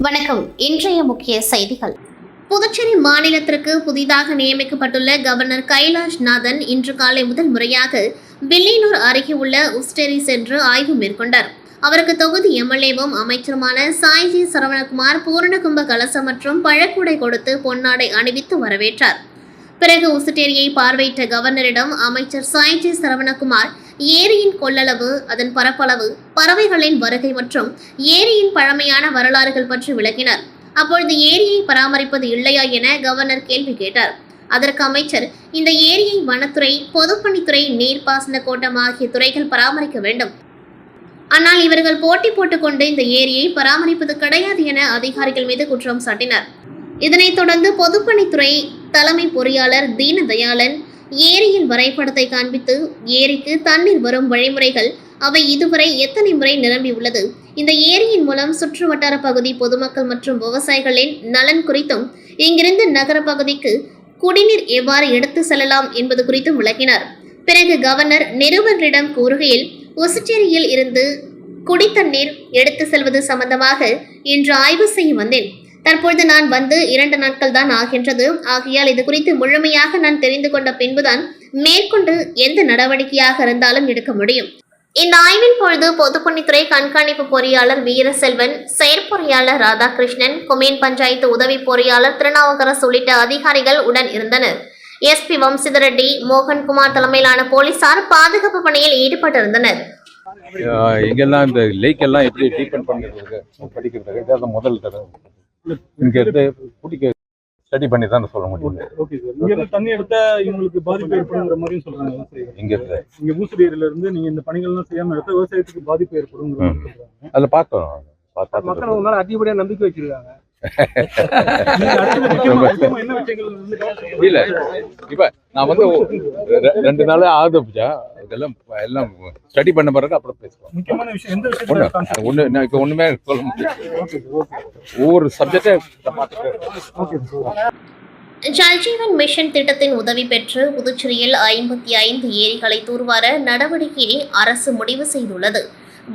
வணக்கம். இன்றைய முக்கிய செய்திகள். புதுச்சேரி மாநிலத்திற்கு புதிதாக நியமிக்கப்பட்டுள்ள கவர்னர் கைலாஷ் நாதன் இன்று காலை முதல் முறையாக வில்லியனூர் அருகே உள்ள உஸ்டேரி சென்று ஆய்வு மேற்கொண்டார். அவருக்கு தொகுதி எம்எல்ஏவும் அமைச்சருமான சாய்ஜி சரவணகுமார் பூரணகும்ப கலசம் மற்றும் பழக்கூடை கொடுத்து பொன்னாடை அணிவித்து வரவேற்றார். பிறகு உசுட்டேரியை பார்வையிட்ட கவர்னரிடம் அமைச்சர் சாய்ஜி சரவணகுமார் ஏரியின் கொள்ளளவு, அதன் பரப்பளவு, பறவைகளின் வருகை மற்றும் ஏரியின் பழமையான வரலாறுகள் பற்றி விளக்கினார். அப்பொழுது ஏரியை பராமரிப்பது இல்லையா என கவர்னர் கேள்வி கேட்டார். அதற்கு அமைச்சர், இந்த ஏரியை வனத்துறை, பொதுப்பணித்துறை, நீர்ப்பாசன கோட்டம் ஆகிய துறைகள் பராமரிக்க வேண்டும். ஆனால் இவர்கள் போட்டி போட்டுக்கொண்டு இந்த ஏரியை பராமரிப்பது கிடையாது என அதிகாரிகள் மீது குற்றம் சாட்டினார். இதனைத் தொடர்ந்து பொதுப்பணித்துறை தலைமை பொறியாளர் தீனதயாளன் ஏரியின் வரைபடத்தை காண்பித்து ஏரிக்கு தண்ணீர் வரும் வழிமுறைகள், அவை இதுவரை எத்தனை முறை நிரம்பியுள்ளது, இந்த ஏரியின் மூலம் சுற்று வட்டார பகுதி பொதுமக்கள் மற்றும் விவசாயிகளின் நலன் குறித்தும் இங்கிருந்து நகர பகுதிக்கு குடிநீர் எவ்வாறு எடுத்து செல்லலாம் என்பது குறித்தும் விளக்கினார். பிறகு கவர்னர் நிருபர்களிடம் கூறுகையில், உசுச்சேரியில் இருந்து குடித்தண்ணீர் எடுத்து செல்வது சம்பந்தமாக இன்று ஆய்வு செய்ய வந்தேன். தற்பொழுது நான் வந்து 2 நாட்கள் தான் ஆகின்றது. ஆகையால் இது குறித்து முழுமையாக நான் தெரிந்து கொண்ட பின்புதான் மேற்கொண்டு எந்த நடவடிக்கையாக இருந்தாலும் எடுக்க முடியும். இந்த ஆய்வின் பொழுது பொதுப்பணித்துறை கண்காணிப்பு பொறியாளர் வீரசெல்வன், செயற்பொறியாளர் ராதாகிருஷ்ணன், கொமேன் பஞ்சாயத்து உதவி பொறியாளர் திருநாவுக்கரசு உள்ளிட்ட அதிகாரிகள் உடன் இருந்தனர். எஸ்பி வம்சிதர் ரெட்டி, மோகன்குமார் தலைமையிலான போலீசார் பாதுகாப்பு பணியில் ஈடுபட்டிருந்தனர். இங்கெல்லாம் இந்த லேக் எல்லாம் எப்படி டீபன் பண்ணுறது படிக்கிறதுக்கு முதல் தடவை இங்க இருந்து குடிக்க ஸ்டடி பண்ணி தான் சொல்ல முடியும். Okay sir. இங்க இருந்து தண்ணி எடுத்தா இவங்களுக்கு பாதிப்பு ஏற்படுங்கிற மாதிரியும் சொல்றாங்க. இங்க ஊசுடேரியில இருந்து நீங்க இந்த பணிகள்லாம் செய்யாம எடுத்தா விவசாயத்துக்கு பாதிப்பு ஏற்படும் சொல்றாங்க. அதுல பார்த்தோம். மக்கள் உங்க மேல அதிகப்படியா நம்பிக்கை வச்சிருக்காங்க. இல்ல இப்ப நான் வந்து 2 நாள் ஆகுது. இதெல்லாம் எல்லாம் ஸ்டடி பண்ண பிறகு அப்புறம் பேசுவோம். முக்கியமான விஷயம் எந்த விஷயம் இப்ப ஒண்ணுமே சொல்ல முடியாது. ஒவ்வொரு சப்ஜெக்டே. ஜல்ஜீவன் மிஷன் திட்டத்தின் உதவி பெற்று புதுச்சேரியில் 55 ஏரிகளை தூர்வார நடவடிக்கையை அரசு முடிவு செய்துள்ளது.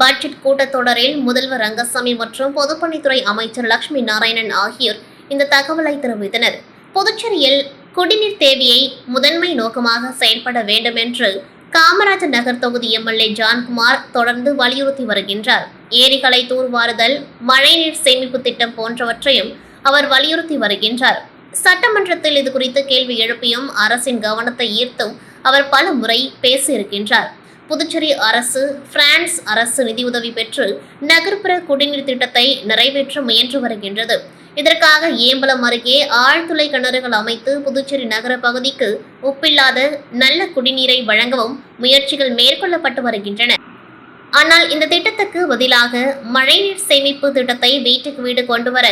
பட்ஜெட் கூட்டத்தொடரில் முதல்வர் ரங்கசாமி மற்றும் பொதுப்பணித்துறை அமைச்சர் லட்சுமி நாராயணன் ஆகியோர் இந்த தகவலை தெரிவித்தனர். புதுச்சேரியில் குடிநீர் தேவையை முதன்மை நோக்கமாக செயல்பட வேண்டும் என்று காமராஜர் நகர் தொகுதி எம்எல்ஏ ஜான்குமார் தொடர்ந்து வலியுறுத்தி வருகின்றார். ஏரிகளை தூர்வாறுதல், மழைநீர் சேமிப்பு திட்டம் போன்றவற்றையும் அவர் வலியுறுத்தி வருகின்றார். சட்டமன்றத்தில் இது குறித்து கேள்வி எழுப்பியும் அரசின் கவனத்தை ஈர்த்தும் அவர் பல முறை பேசியிருக்கின்றார். புதுச்சேரி அரசு பிரான்ஸ் அரசு நிதியுதவி பெற்று நகர்ப்புற குடிநீர் திட்டத்தை நிறைவேற்ற முயன்று வருகின்றது. இதற்காக ஏம்பலம் அருகே ஆழ்துளை கிணறுகள் அமைத்து புதுச்சேரி நகர பகுதிக்கு உப்பில்லாத நல்ல குடிநீரை வழங்கவும் முயற்சிகள் மேற்கொள்ளப்பட்டு வருகின்றன. ஆனால் இந்த திட்டத்துக்கு பதிலாக மழைநீர் சேமிப்பு திட்டத்தை வீட்டுக்கு வீடு கொண்டு வர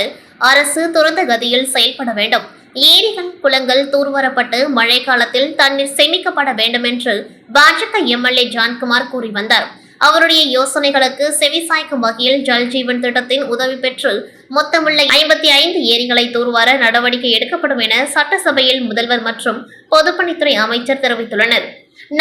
அரசு துரித கதியில் செயல்பட வேண்டும். ஏரிகள், குளங்கள் தூர்வாரப்பட்டு மழை காலத்தில் தண்ணீர் சேமிக்கப்பட வேண்டும் என்று பாஜக எம்எல்ஏ ஜான்குமார் கூறி வந்தார். அவருடைய யோசனைகளுக்கு செவிசாய்க்கும் வகையில் ஜல்ஜீவன் திட்டத்தின் உதவி பெற்று மொத்தமுள்ள 55 ஏரிகளை தூர்வார நடவடிக்கை எடுக்கப்படும் என சட்டசபையில் முதல்வர் மற்றும் பொதுப்பணித்துறை அமைச்சர் தெரிவித்துள்ளனர்.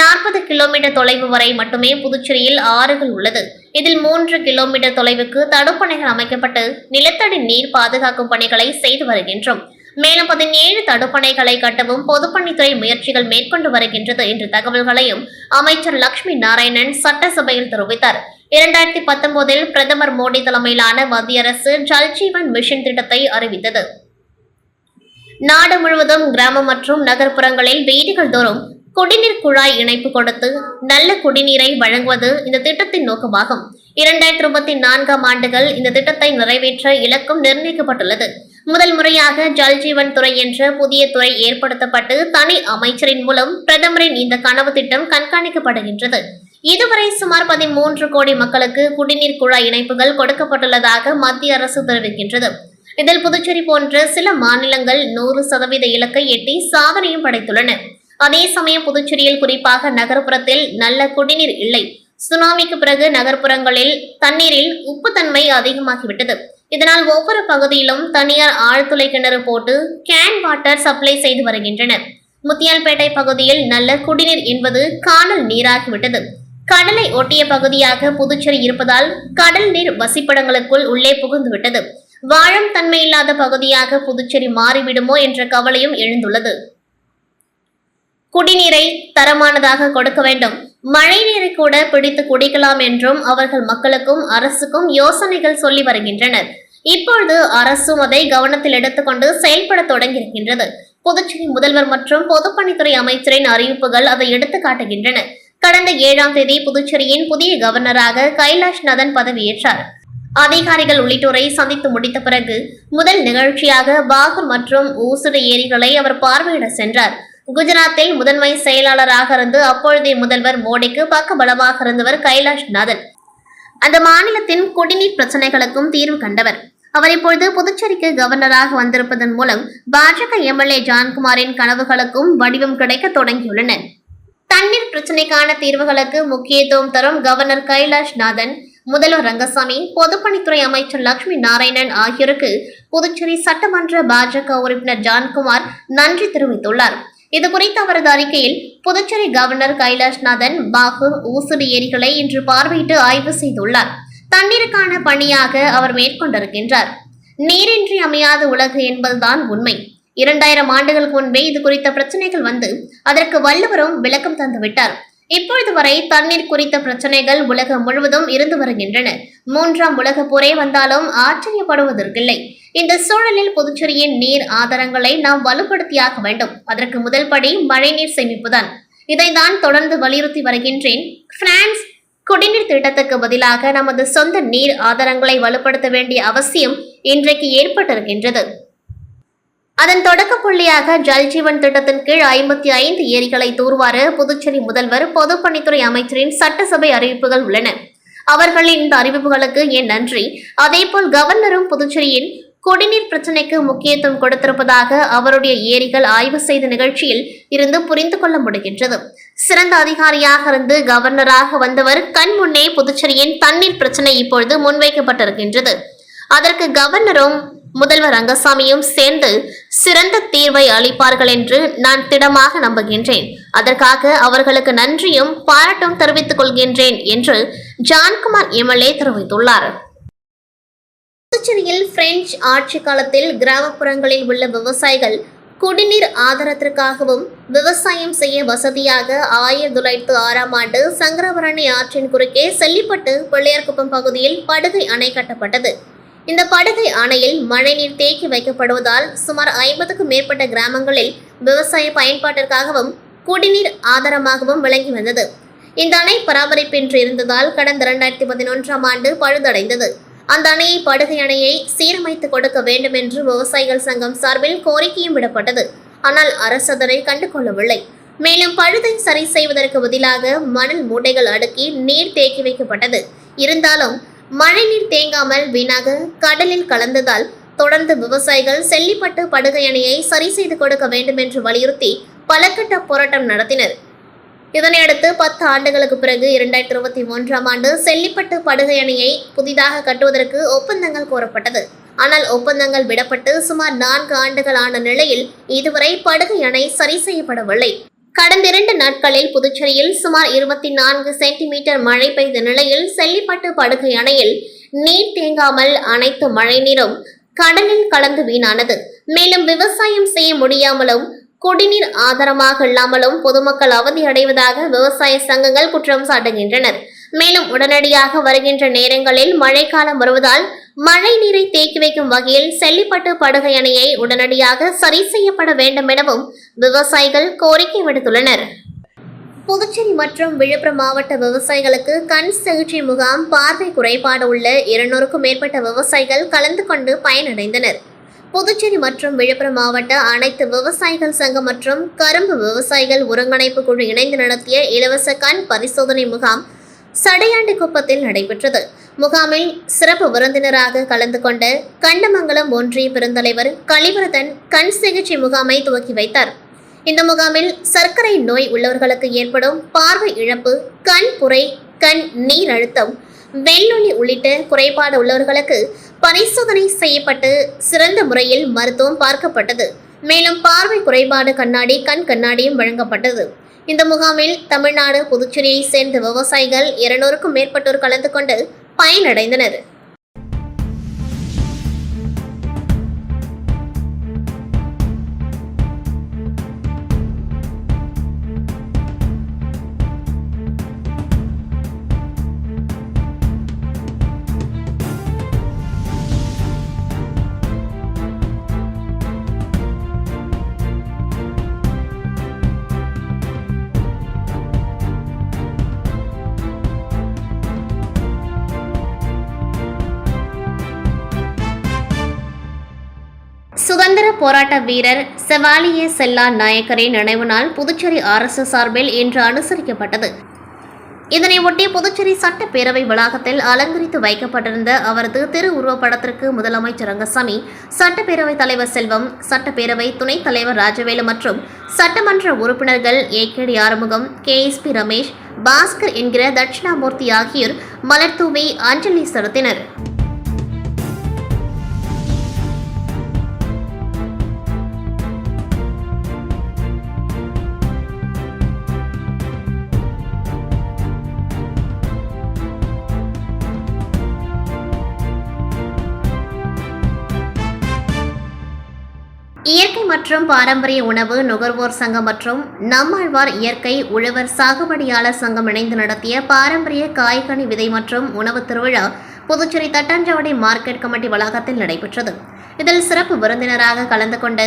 40 கிலோமீட்டர் தொலைவு வரை மட்டுமே புதுச்சேரியில் ஆறுகள் உள்ளது. இதில் 3 கிலோமீட்டர் தொலைவுக்கு தடுப்பணைகள் அமைக்கப்பட்டு நிலத்தடி நீர் பாதுகாக்கும் பணிகளை செய்து வருகின்றோம். மேலும் 17 தடுப்பணைகளை கட்டவும் பொதுப்பணித்துறை முயற்சிகள் மேற்கொண்டு வருகின்றது என்ற தகவல்களையும் அமைச்சர் லட்சுமி நாராயணன் சட்டசபையில் தெரிவித்தார். 2019 பிரதமர் மோடி தலைமையிலான மத்திய அரசு ஜல்ஜீவன் மிஷன் திட்டத்தை அறிவித்தது. நாடு முழுவதும் கிராமம் மற்றும் நகர்ப்புறங்களில் வீடுகள் தோறும் குடிநீர் குழாய் இணைப்பு கொடுத்து நல்ல குடிநீரை வழங்குவது இந்த திட்டத்தின் நோக்கமாகும். 2024ஆம் ஆண்டுகள் இந்த திட்டத்தை நிறைவேற்ற இலக்கும் நிர்ணயிக்கப்பட்டுள்ளது. முதல் முறையாக ஜல்ஜீவன் துறை என்ற புதிய துறை ஏற்படுத்தப்பட்டு தனி அமைச்சரின் மூலம் பிரதமரின் இந்த கனவு திட்டம் கண்காணிக்கப்படுகின்றது. இதுவரை சுமார் 13 கோடி மக்களுக்கு குடிநீர் குழாய் இணைப்புகள் கொடுக்கப்பட்டுள்ளதாக மத்திய அரசு தெரிவிக்கின்றது. இதில் புதுச்சேரி போன்ற சில மாநிலங்கள் 100% இலக்கை எட்டி சாதனையும் படைத்துள்ளன. அதே சமயம் புதுச்சேரியில் குறிப்பாக நகர்ப்புறத்தில் நல்ல குடிநீர் இல்லை. சுனாமிக்கு பிறகு நகர்ப்புறங்களில் தண்ணீரில் உப்புத்தன்மை அதிகமாகிவிட்டது. இதனால் ஒவ்வொரு பகுதியிலும் தனியார் ஆழ்துளை கிணறு போட்டு கேன் வாட்டர் சப்ளை செய்து வருகின்றனர். முத்தியால்பேட்டை பகுதியில் நல்ல குடிநீர் என்பது காணல் நீராகிவிட்டது. கடலை ஒட்டிய பகுதியாக புதுச்சேரி இருப்பதால் கடல் நீர் வசிப்பிடங்களுக்குள் உள்ளே புகுந்துவிட்டது. வாழும் தன்மையில்லாத பகுதியாக புதுச்சேரி மாறிவிடுமோ என்ற கவலையும் எழுந்துள்ளது. குடிநீரை தரமானதாக கொடுக்க வேண்டும், மழை நீரை கூட பிடித்து குடிக்கலாம் என்றும் அவர்கள் மக்களுக்கும் அரசுக்கும் யோசனைகள் சொல்லி வருகின்றனர். இப்பொழுது அரசும் அதை கவனத்தில் எடுத்துக்கொண்டு செயல்பட தொடங்கியிருக்கின்றது. புதுச்சேரி முதல்வர் மற்றும் பொதுப்பணித்துறை அமைச்சரின் அறிவிப்புகள் அதை எடுத்து காட்டுகின்றன. கடந்த 7ஆம் தேதி புதுச்சேரியின் புதிய கவர்னராக கைலாஷ்நாதன் பதவியேற்றார். அதிகாரிகள் உள்ளிட்டோரை சந்தித்து முடித்த பிறகு முதல் நிகழ்ச்சியாக பாகூர் மற்றும் ஊசுடு ஏரிகளை அவர் பார்வையிட சென்றார். குஜராத்தில் முதன்மை செயலாளராக இருந்து அப்பொழுதைய முதல்வர் மோடிக்கு பக்கபலமாக இருந்தவர் கைலாஷ்நாதன். அந்த மாநிலத்தின் குடிநீர் பிரச்சனைகளுக்கும் தீர்வு கண்டவர். அவர் இப்பொழுது புதுச்சேரிக்கு கவர்னராக வந்திருப்பதன் மூலம் பாஜக எம்எல்ஏ ஜான்குமாரின் கனவுகளுக்கும் வடிவம் கிடைக்க தொடங்கியுள்ளன. தண்ணீர் பிரச்சனைக்கான தீர்வுகளுக்கு முக்கியத்துவம் தரும் கவர்னர் கைலாஷ்நாதன், முதல்வர் ரங்கசாமி, பொதுப்பணித்துறை அமைச்சர் லட்சுமி நாராயணன் ஆகியோருக்கு புதுச்சேரி சட்டமன்ற பாஜக உறுப்பினர் ஜான்குமார் நன்றி தெரிவித்துள்ளார். இதுகுறித்து அவரது அறிக்கையில், புதுச்சேரி கவர்னர் கைலாஷ்நாதன் பாகூர், ஊசுடு ஏரிகளை இன்று பார்வையிட்டு ஆய்வு செய்துள்ளார். தண்ணீருக்கான பணியாக அவர் மேற்கொண்டிருக்கின்றார். நீரின்றி அமையாத உலகு என்பதுதான் உண்மை. 2000 ஆண்டுகளுக்கு முன்பே இது குறித்த பிரச்சனைகள் வந்து அதற்கு வள்ளுவரும் விளக்கம் தந்துவிட்டார். இப்பொழுது வரை தண்ணீர் குறித்த பிரச்சனைகள் உலகம் முழுவதும் இருந்து வருகின்றன. 3ஆம் உலக போரே வந்தாலும் ஆச்சரியப்படுவதற்கில்லை. இந்த சூழலில் புதுச்சேரியின் நீர் ஆதாரங்களை நாம் வலுப்படுத்தியாக வேண்டும். அதற்கு முதல் படி மழைநீர் சேமிப்புதான். இதைதான் தொடர்ந்து வலியுறுத்தி வருகின்றேன். பிரான்ஸ் குடிநீர் திட்டத்துக்கு பதிலாக நமது சொந்த நீர் ஆதாரங்களை வலுப்படுத்த வேண்டிய அவசியம் இன்றைக்கு ஏற்பட்டிருக்கின்றது. அதன் தொடக்க புள்ளியாக ஜல்ஜீவன் திட்டத்தின் கீழ் 55 ஏரிகளை தூர்வார புதுச்சேரி முதல்வர், பொதுப்பணித்துறை அமைச்சரின் சட்டசபை அறிவிப்புகள் உள்ளன. அவர்களின் இந்த அறிவிப்புகளுக்கு என் நன்றி. அதேபோல் கவர்னரும் புதுச்சேரியின் குடிநீர் பிரச்சனைக்கு முக்கியத்துவம் கொடுத்திருப்பதாக அவருடைய ஏரிகள் ஆய்வு செய்த நிகழ்ச்சியில் இருந்து புரிந்து கொள்ள முடிகின்றது. சிறந்த அதிகாரியாக இருந்து கவர்னராக வந்தவர் கண் முன்னே புதுச்சேரியின் தண்ணீர் பிரச்சனை இப்பொழுது முன்வைக்கப்பட்டிருக்கின்றது. அதற்கு கவர்னரும் முதல்வர் ரங்கசாமியும் சேர்ந்து சிறந்த தீர்வை அளிப்பார்கள் என்று நான் திடமாக நம்புகின்றேன். அதற்காக அவர்களுக்கு நன்றியும் பாராட்டும் தெரிவித்துக் கொள்கின்றேன் என்று ஜான்குமார் எம்எல்ஏ தெரிவித்துள்ளார். புதுச்சேரியில் பிரெஞ்சு ஆட்சி காலத்தில் கிராமப்புறங்களில் உள்ள விவசாயிகள் குடிநீர் ஆதாரத்திற்காகவும் விவசாயம் செய்ய வசதியாக 1906ஆம் ஆண்டு சங்கரபரணி ஆற்றின் குறுக்கே செல்லிப்பட்டு பிள்ளையார்குப்பம் பகுதியில் படுகை அணை கட்டப்பட்டது. இந்த படுகை அணையில் மழைநீர் தேக்கி வைக்கப்படுவதால் சுமார் 50க்கும் மேற்பட்ட கிராமங்களில் விவசாய பயன்பாட்டிற்காகவும் குடிநீர் ஆதாரமாகவும் விளங்கி வந்தது. இந்த அணை பராமரிப்பின்றி இருந்ததால் கடந்த 2011ஆம் ஆண்டு பழுதடைந்தது. அந்த அணையை படுகை அணையை சீரமைத்து கொடுக்க வேண்டும் என்று விவசாயிகள் சங்கம் சார்பில் கோரிக்கையும் விடப்பட்டது. ஆனால் அரசு அதனை கண்டுகொள்ளவில்லை. மேலும் பழுதை சரி செய்வதற்கு பதிலாக மணல் மூட்டைகள் அடுக்கி நீர் தேக்கி வைக்கப்பட்டது. இருந்தாலும் மழைநீர் தேங்காமல் வீணாக கடலில் கலந்ததால் தொடர்ந்து விவசாயிகள் செல்லிப்பட்டு படுகை அணையை சரி செய்து கொடுக்க வேண்டும் என்று வலியுறுத்தி பல கட்ட போராட்டம் நடத்தினர். இதனையடுத்து 10 ஆண்டுகளுக்கு பிறகு 2021ஆம் ஆண்டு செல்லிப்பட்டு படுகை அணையை புதிதாக கட்டுவதற்கு ஒப்பந்தங்கள் கோரப்பட்டது. ஆனால் ஒப்பந்தங்கள் விடப்பட்டு சுமார் 4 ஆண்டுகள் ஆன நிலையில் இதுவரை படுகை அணை சரி செய்யப்படவில்லை. கடந்த 2 நாட்களில் புதுச்சேரியில் சுமார் 24 சென்டிமீட்டர் மழை பெய்த நிலையில் செல்லிப்பட்டு படுகை அணையில் நீர் தேங்காமல் அனைத்து மழைநீரும் கடலில் கலந்து வீணானது. மேலும் விவசாயம் செய்ய முடியாமலும் குடிநீர் ஆதாரமாக இல்லாமலும் பொதுமக்கள் அவதி அடைவதாக விவசாய சங்கங்கள் குற்றம் சாட்டுகின்றனர். மேலும் உடனடியாக வருகின்ற நேரங்களில் மழைக்காலம் வருவதால் மழை நீரை தேக்கி வைக்கும் வகையில் செல்லிப்பட்டு படுகை அணையை உடனடியாக சரி செய்யப்பட வேண்டும் எனவும் விவசாயிகள் கோரிக்கை விடுத்துள்ளனர். புதுச்சேரி மற்றும் விழுப்புரம் மாவட்ட விவசாயிகளுக்கு கண் சிகிச்சை முகாம் பார்வை குறைபாடு உள்ள 200க்கும் மேற்பட்ட விவசாயிகள் கலந்து கொண்டு பயனடைந்தனர். புதுச்சேரி மற்றும் விழுப்புரம் மாவட்ட அனைத்து விவசாயிகள் சங்கம் மற்றும் கரும்பு விவசாயிகள் ஒருங்கிணைப்பு குழு இணைந்து நடத்திய இலவச கண் பரிசோதனை முகாம் சடையாண்டிக்குப்பத்தில் நடைபெற்றது. முகாமில் சிறப்பு விருந்தினராக கலந்து கொண்ட கண்டமங்கலம் ஒன்றிய பெருந்தலைவர் கலிவரதன் கண் சிகிச்சை முகாமை துவக்கி வைத்தார். இந்த முகாமில் சர்க்கரை நோய் உள்ளவர்களுக்கு ஏற்படும் பார்வை இழப்பு, கண் புரை, கண் நீர் அழுத்தம், வெள்ளொளி உள்ளிட்ட குறைபாடு உள்ளவர்களுக்கு பரிசோதனை செய்யப்பட்டு சிறந்த முறையில் மருத்துவம் பார்க்கப்பட்டது. மேலும் பார்வை குறைபாடு கண்ணாடி, கண் கண்ணாடியும் வழங்கப்பட்டது. இந்த முகாமில் தமிழ்நாடு, புதுச்சேரியை சேர்ந்த விவசாயிகள் 200க்கும் மேற்பட்டோர் கலந்து கொண்டு பயனடைந்தனர். போராட்ட வீரர் செவாலிய செல்லா நாயக்கரின் நினைவு நாள் புதுச்சேரி அரசு சார்பில் இன்று அனுசரிக்கப்பட்டது. இதனையொட்டி புதுச்சேரி சட்டப்பேரவை வளாகத்தில் அலங்கரித்து வைக்கப்பட்டிருந்த அவரது திருவுருவப்படத்திற்கு முதலமைச்சர் ரங்கசாமி, சட்டப்பேரவைத் தலைவர் செல்வம், சட்டப்பேரவை துணைத் தலைவர் ராஜவேலு மற்றும் சட்டமன்ற உறுப்பினர்கள் ஏகேடி ஆறுமுகம், KSP ரமேஷ், பாஸ்கர் என்கிற தட்சிணாமூர்த்தி ஆகியோர் மலர்தூவி அஞ்சலி செலுத்தினர். இயற்கை மற்றும் பாரம்பரிய உணவு நுகர்வோர் சங்கம் மற்றும் நம்மாழ்வார் இயற்கை உழவர் சாகுபடியாளர் சங்கம் இணைந்து நடத்திய பாரம்பரிய காய்கனி விதை மற்றும் உணவு திருவிழா புதுச்சேரி தட்டாஞ்சாவடி மார்க்கெட் கமிட்டி வளாகத்தில் நடைபெற்றது. இதில் சிறப்பு விருந்தினராக கலந்து கொண்டு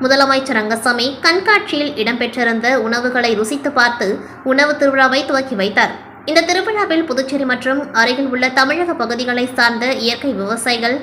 முதலமைச்சர் ரங்கசாமி கண்காட்சியில் இடம்பெற்றிருந்த உணவுகளை ருசித்து பார்த்து உணவு திருவிழாவை துவக்கி வைத்தார். இந்த திருவிழாவில் புதுச்சேரி மற்றும் அருகில் உள்ள தமிழக பகுதிகளை சார்ந்த இயற்கை விவசாயிகள்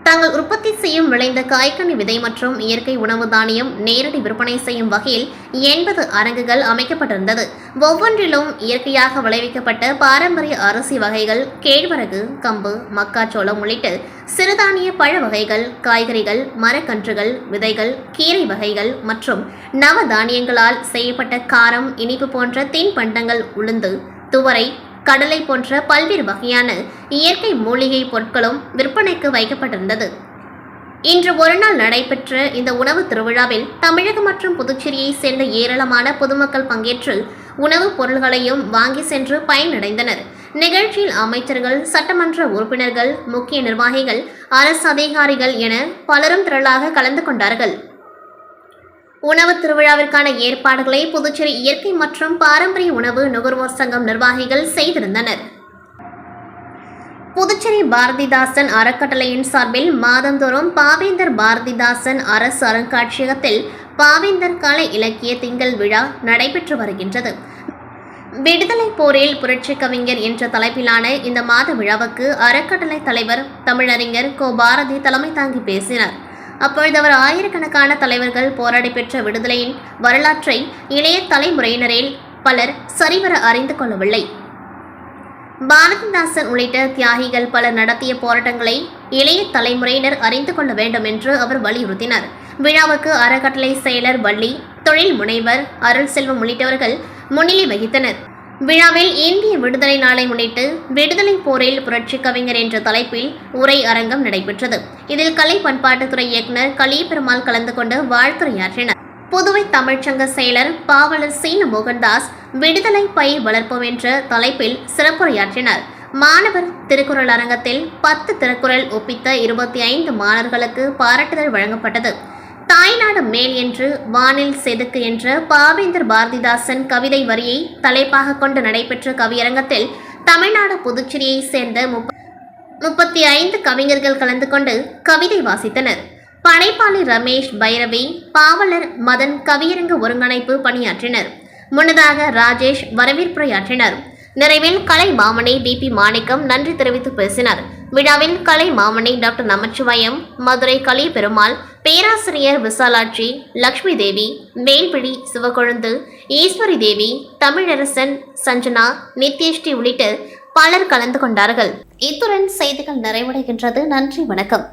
தாங்கள் உற்பத்தி செய்யும் விளைந்த காய்கனி விதை மற்றும் இயற்கை உணவு தானியம் நேரடி விற்பனை செய்யும் வகையில் 80 அரங்குகள் அமைக்கப்பட்டிருந்தது. ஒவ்வொன்றிலும் இயற்கையாக விளைவிக்கப்பட்ட பாரம்பரிய அரிசி வகைகள், கேழ்வரகு, கம்பு, மக்காச்சோளம் உள்ளிட்ட சிறுதானிய பழ வகைகள், காய்கறிகள், மரக்கன்றுகள், விதைகள், கீரை வகைகள் மற்றும் நவதானியங்களால் செய்யப்பட்ட காரம், இனிப்பு போன்ற தின்பண்டங்கள், உளுந்து, துவரை, கடலை போன்ற பல்வேறு வகையான இயற்கை மூலிகை பொருட்களும் விற்பனைக்கு வைக்கப்பட்டிருந்தது. இன்று ஒருநாள் நடைபெற்ற இந்த உணவு திருவிழாவில் தமிழகம் மற்றும் புதுச்சேரியை சேர்ந்த ஏராளமான பொதுமக்கள் பங்கேற்று உணவுப் பொருள்களையும் வாங்கி சென்று பயனடைந்தனர். நிகழ்ச்சியில் அமைச்சர்கள், சட்டமன்ற உறுப்பினர்கள், முக்கிய நிர்வாகிகள், அரசு அதிகாரிகள் என பலரும் திரளாக கலந்து கொண்டார்கள். உணவு திருவிழாவிற்கான ஏற்பாடுகளை புதுச்சேரி இயற்கை மற்றும் பாரம்பரிய உணவு நுகர்வோர் சங்கம் நிர்வாகிகள் செய்திருந்தனர். புதுச்சேரி பாரதிதாசன் அறக்கட்டளையின் சார்பில் மாதந்தோறும் பாவேந்தர் பாரதிதாசன் அரசு அருங்காட்சியகத்தில் பாவேந்தர் கலை இலக்கிய திங்கள் விழா நடைபெற்று வருகின்றது. விடுதலை போரில் புரட்சி கவிஞர் என்ற தலைப்பிலான இந்த மாத விழாவுக்கு அறக்கட்டளை தலைவர் தமிழறிஞர் கோ. பாரதி தலைமை தாங்கி பேசினார். அப்பொழுது அவர் ஆயிரக்கணக்கான தலைவர்கள் போராடி பெற்ற விடுதலையின் வரலாற்றை இளைய தலைமுறையினரில் பலர் சரிவர அறிந்து கொள்ளவில்லை. பாரதிதாசன் உள்ளிட்ட தியாகிகள் பலர் நடத்திய போராட்டங்களை இளைய தலைமுறையினர் அறிந்து கொள்ள வேண்டும் என்று அவர் வலியுறுத்தினார். விழாவுக்கு அறக்கட்டளை செயலர் வள்ளி, தொழில் முனைவர் அருள் செல்வம் உள்ளிட்டவர்கள் முன்னிலை வகித்தனர். விழாவில் இந்திய விடுதலை நாளை முன்னிட்டு விடுதலை போரில் புரட்சி கவிஞர் என்ற தலைப்பில் உரை அரங்கம் நடைபெற்றது. இதில் கலை பண்பாட்டுத்துறை இயக்குநர் கலியபெருமாள் கலந்து கொண்டு வாழ்த்துரையாற்றினார். புதுவை தமிழ்ச்சங்க செயலர் பாவலர் சீன மோகன்தாஸ் விடுதலை பயிர் வளர்ப்போம் என்ற தலைப்பில் சிறப்புரையாற்றினார். மாணவர் திருக்குறள் அரங்கத்தில் 10 திருக்குறள் ஒப்பித்த 25 மாணவர்களுக்கு பாராட்டுதல் வழங்கப்பட்டது. தாய்நாடு மேல் என்று வானில் செதுக்கு என்ற பாவேந்தர் பாரதிதாசன் கவிதை வரியை தலைப்பாக கொண்டு நடைபெற்ற கவியரங்கத்தில் தமிழ்நாடு புதுச்சேரியை சேர்ந்த 35 கவிஞர்கள் கலந்து கொண்டு கவிதை வாசித்தனர். படைப்பாளி ரமேஷ், பைரவி, பாவலர் மதன் கவியரங்கு ஒருங்கிணைப்பு பணியாற்றினர். முன்னதாக ராஜேஷ் வரவேற்புரையாற்றினர். நிறைவில் கலை மாமணி DP மாணிக்கம் நன்றி தெரிவித்து பேசினார். விழாவில் கலை மாமணி டாக்டர் நமச்சிவாயம், மதுரை கலியபெருமாள், பேராசிரியர் விசாலாட்சி, லக்ஷ்மி தேவி, வேல்பிடி சிவக்கொழுந்து, ஈஸ்வரி தேவி, தமிழரசன், சஞ்சனா, நித்யஸ்ரீ உள்ளிட்ட பலர் கலந்து கொண்டார்கள். இத்துடன் செய்திகள் நிறைவடைகின்றது. நன்றி, வணக்கம்.